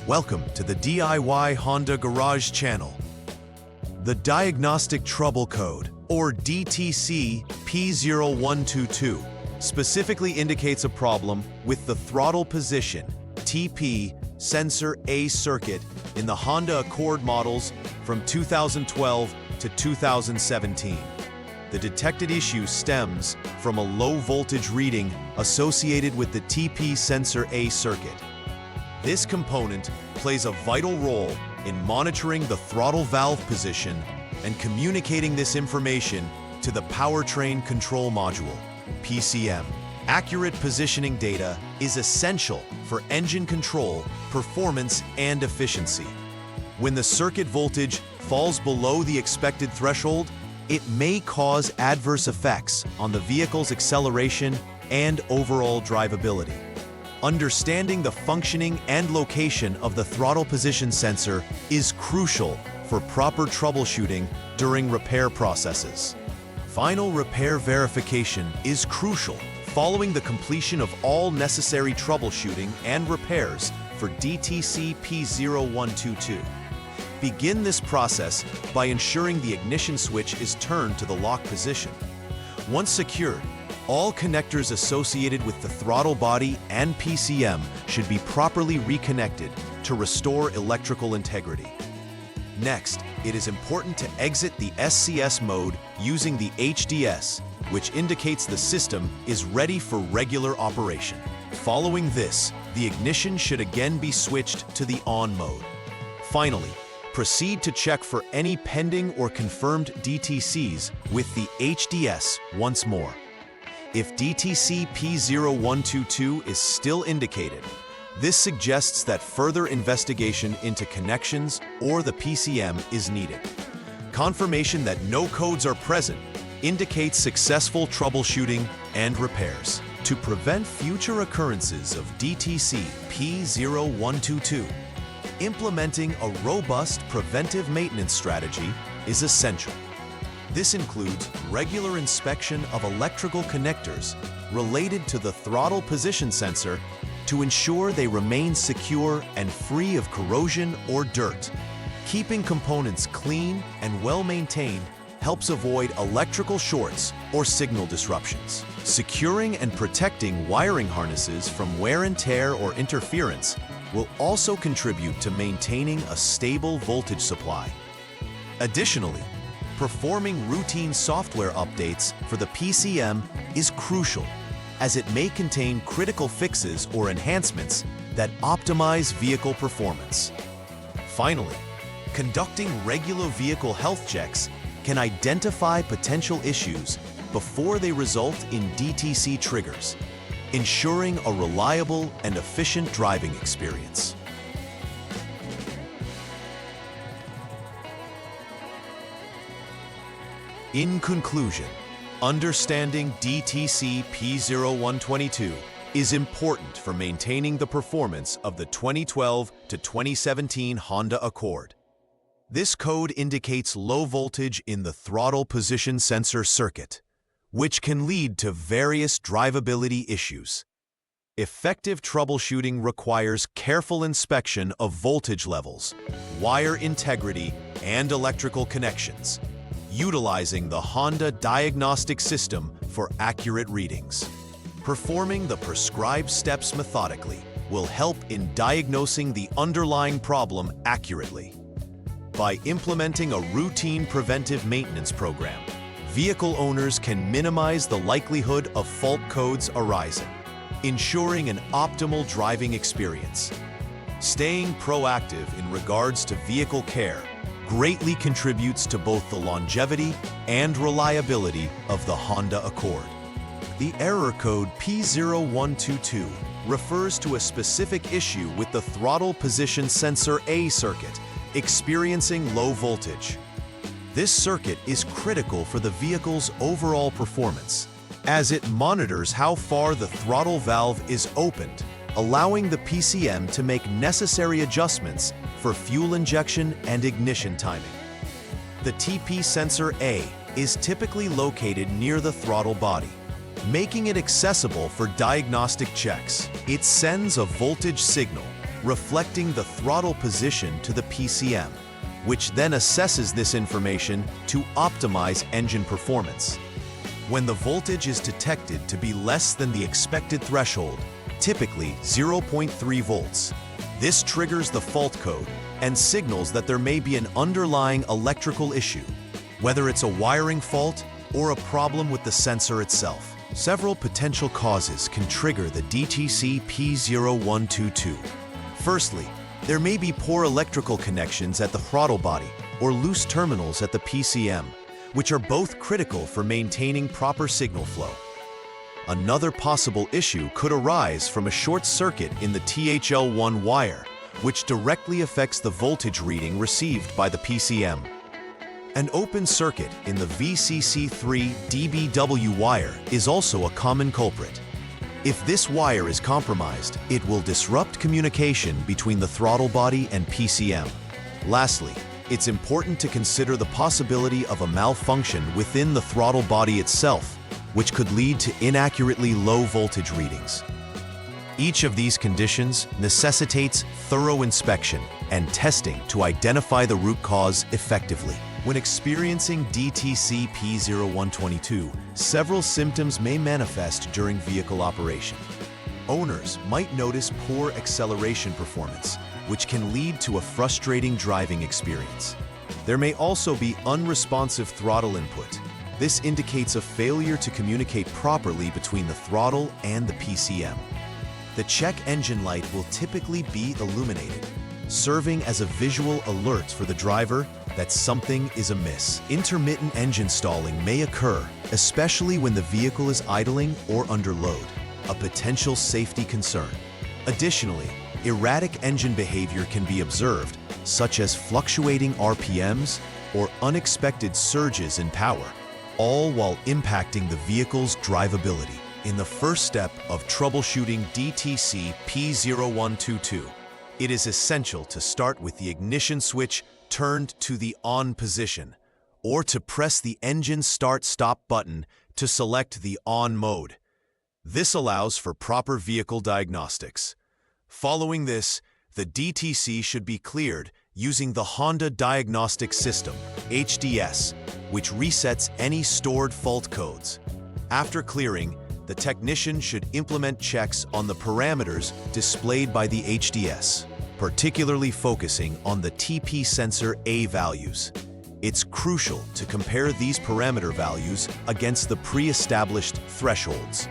Welcome to the DIY Honda Garage channel. The Diagnostic Trouble Code, or DTC P0122, specifically indicates a problem with the throttle position TP sensor A circuit in the Honda Accord models from 2012 to 2017. The detected issue stems from a low voltage reading associated with the TP sensor A circuit. This component plays a vital role in monitoring the throttle valve position and communicating this information to the Powertrain Control Module, PCM. Accurate positioning data is essential for engine control, performance, and efficiency. When the circuit voltage falls below the expected threshold, it may cause adverse effects on the vehicle's acceleration and overall drivability. Understanding the functioning and location of the throttle position sensor is crucial for proper troubleshooting during repair processes. Final repair verification is crucial following the completion of all necessary troubleshooting and repairs for DTC P0122. Begin this process by ensuring the ignition switch is turned to the lock position. Once secured, all connectors associated with the throttle body and PCM should be properly reconnected to restore electrical integrity. Next, it is important to exit the SCS mode using the HDS, which indicates the system is ready for regular operation. Following this, the ignition should again be switched to the on mode. Finally, proceed to check for any pending or confirmed DTCs with the HDS once more. If DTC P0122 is still indicated, this suggests that further investigation into connections or the PCM is needed. Confirmation that no codes are present indicates successful troubleshooting and repairs. To prevent future occurrences of DTC P0122, implementing a robust preventive maintenance strategy is essential. This includes regular inspection of electrical connectors related to the throttle position sensor to ensure they remain secure and free of corrosion or dirt. Keeping components clean and well-maintained helps avoid electrical shorts or signal disruptions. Securing and protecting wiring harnesses from wear and tear or interference will also contribute to maintaining a stable voltage supply. Additionally, performing routine software updates for the PCM is crucial, as it may contain critical fixes or enhancements that optimize vehicle performance. Finally, conducting regular vehicle health checks can identify potential issues before they result in DTC triggers, ensuring a reliable and efficient driving experience. In conclusion, understanding DTC P0122 is important for maintaining the performance of the 2012 to 2017 Honda Accord. This code indicates low voltage in the throttle position sensor circuit, which can lead to various drivability issues. Effective troubleshooting requires careful inspection of voltage levels, wire integrity, and electrical connections, utilizing the Honda diagnostic system for accurate readings. Performing the prescribed steps methodically will help in diagnosing the underlying problem accurately. By implementing a routine preventive maintenance program, vehicle owners can minimize the likelihood of fault codes arising, ensuring an optimal driving experience. Staying proactive in regards to vehicle care greatly contributes to both the longevity and reliability of the Honda Accord. The error code P0122 refers to a specific issue with the throttle position sensor A circuit experiencing low voltage. This circuit is critical for the vehicle's overall performance, as it monitors how far the throttle valve is opened, allowing the PCM to make necessary adjustments for fuel injection and ignition timing. The TP sensor A is typically located near the throttle body, making it accessible for diagnostic checks. It sends a voltage signal reflecting the throttle position to the PCM, which then assesses this information to optimize engine performance. When the voltage is detected to be less than the expected threshold, typically 0.3 volts, this triggers the fault code and signals that there may be an underlying electrical issue, whether it's a wiring fault or a problem with the sensor itself. Several potential causes can trigger the DTC P0122. Firstly, there may be poor electrical connections at the throttle body or loose terminals at the PCM, which are both critical for maintaining proper signal flow. Another possible issue could arise from a short circuit in the THL1 wire, which directly affects the voltage reading received by the PCM. An open circuit in the VCC3 dBW wire is also a common culprit. If this wire is compromised, it will disrupt communication between the throttle body and PCM. Lastly, it's important to consider the possibility of a malfunction within the throttle body itself, which could lead to inaccurately low voltage readings. Each of these conditions necessitates thorough inspection and testing to identify the root cause effectively. When experiencing DTC P0122, several symptoms may manifest during vehicle operation. Owners might notice poor acceleration performance, which can lead to a frustrating driving experience. There may also be unresponsive throttle input. This indicates a failure to communicate properly between the throttle and the PCM. The check engine light will typically be illuminated, serving as a visual alert for the driver that something is amiss. Intermittent engine stalling may occur, especially when the vehicle is idling or under load, a potential safety concern. Additionally, erratic engine behavior can be observed, such as fluctuating RPMs or unexpected surges in power, all while impacting the vehicle's drivability. In the first step of troubleshooting DTC P0122, it is essential to start with the ignition switch turned to the on position, or to press the engine start-stop button to select the on mode. This allows for proper vehicle diagnostics. Following this, the DTC should be cleared using the Honda Diagnostic System, HDS, which resets any stored fault codes. After clearing, the technician should implement checks on the parameters displayed by the HDS, particularly focusing on the TP sensor A values. It's crucial to compare these parameter values against the pre-established thresholds.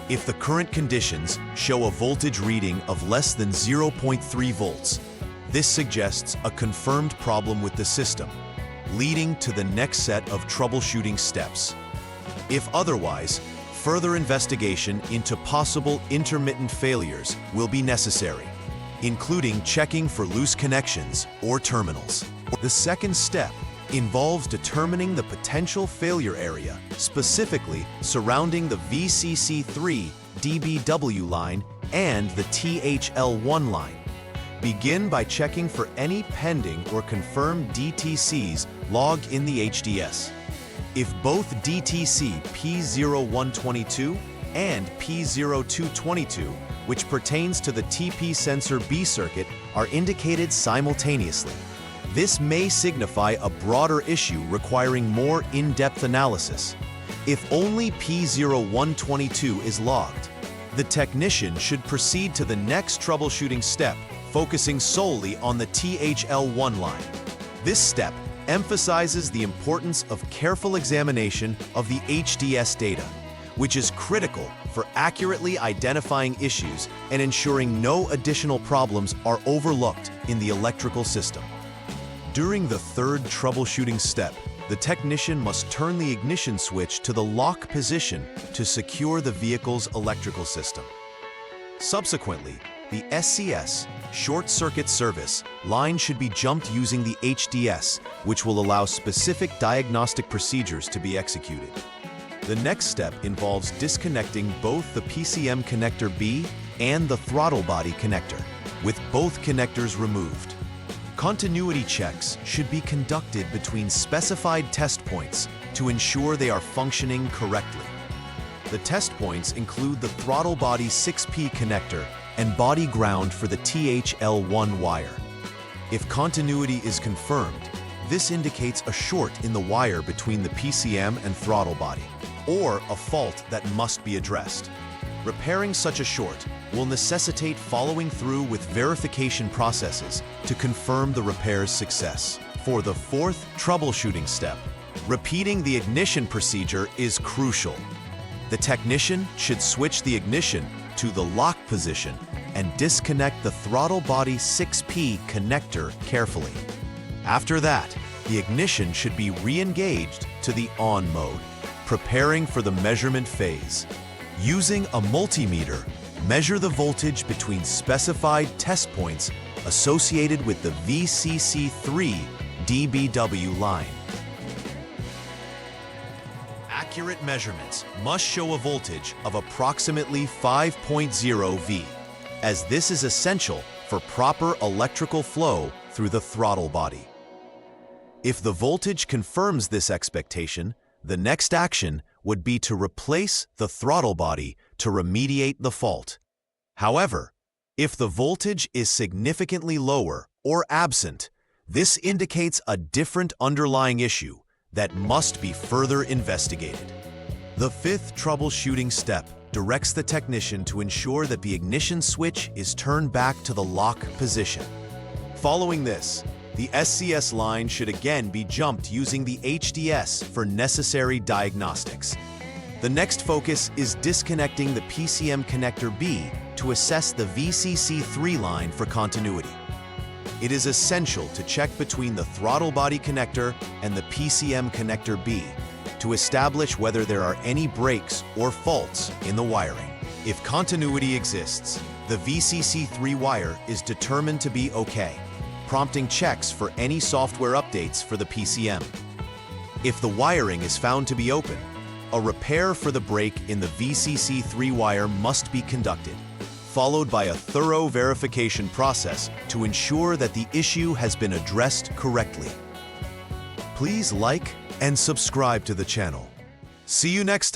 If the current conditions show a voltage reading of less than 0.3 volts, this suggests a confirmed problem with the system, leading to the next set of troubleshooting steps. If otherwise, further investigation into possible intermittent failures will be necessary, including checking for loose connections or terminals. The second step involves determining the potential failure area, specifically surrounding the VCC3 dBW line and the THL1 line. Begin by checking for any pending or confirmed DTCs logged in the HDS. If both DTC P0122 and P0222, which pertains to the TP sensor B circuit, are indicated simultaneously, this may signify a broader issue requiring more in-depth analysis. If only P0122 is logged, the technician should proceed to the next troubleshooting step, focusing solely on the THL1 line. This step emphasizes the importance of careful examination of the HDS data, which is critical for accurately identifying issues and ensuring no additional problems are overlooked in the electrical system. During the third troubleshooting step, the technician must turn the ignition switch to the lock position to secure the vehicle's electrical system. Subsequently, the SCS, short circuit service, line should be jumped using the HDS, which will allow specific diagnostic procedures to be executed. The next step involves disconnecting both the PCM connector B and the throttle body connector, with both connectors removed. Continuity checks should be conducted between specified test points to ensure they are functioning correctly. The test points include the throttle body 6P connector and body ground for the THL1 wire. If continuity is confirmed, this indicates a short in the wire between the PCM and throttle body, or a fault that must be addressed. Repairing such a short will necessitate following through with verification processes to confirm the repair's success. For the fourth troubleshooting step, repeating the ignition procedure is crucial. The technician should switch the ignition to the lock position and disconnect the throttle body 6P connector carefully. After that, the ignition should be re-engaged to the on mode, preparing for the measurement phase. Using a multimeter, measure the voltage between specified test points associated with the VCC3 dBW line. Accurate measurements must show a voltage of approximately 5.0 V, as this is essential for proper electrical flow through the throttle body. If the voltage confirms this expectation, the next action would be to replace the throttle body to remediate the fault. However, if the voltage is significantly lower or absent, this indicates a different underlying issue that must be further investigated. The fifth troubleshooting step directs the technician to ensure that the ignition switch is turned back to the lock position. Following this, the SCS line should again be jumped using the HDS for necessary diagnostics. The next focus is disconnecting the PCM connector B to assess the VCC3 line for continuity. It is essential to check between the throttle body connector and the PCM connector B to establish whether there are any breaks or faults in the wiring. If continuity exists, the VCC3 wire is determined to be okay, prompting checks for any software updates for the PCM. If the wiring is found to be open, a repair for the break in the VCC3 wire must be conducted, followed by a thorough verification process to ensure that the issue has been addressed correctly. Please like and subscribe to the channel. See you next time.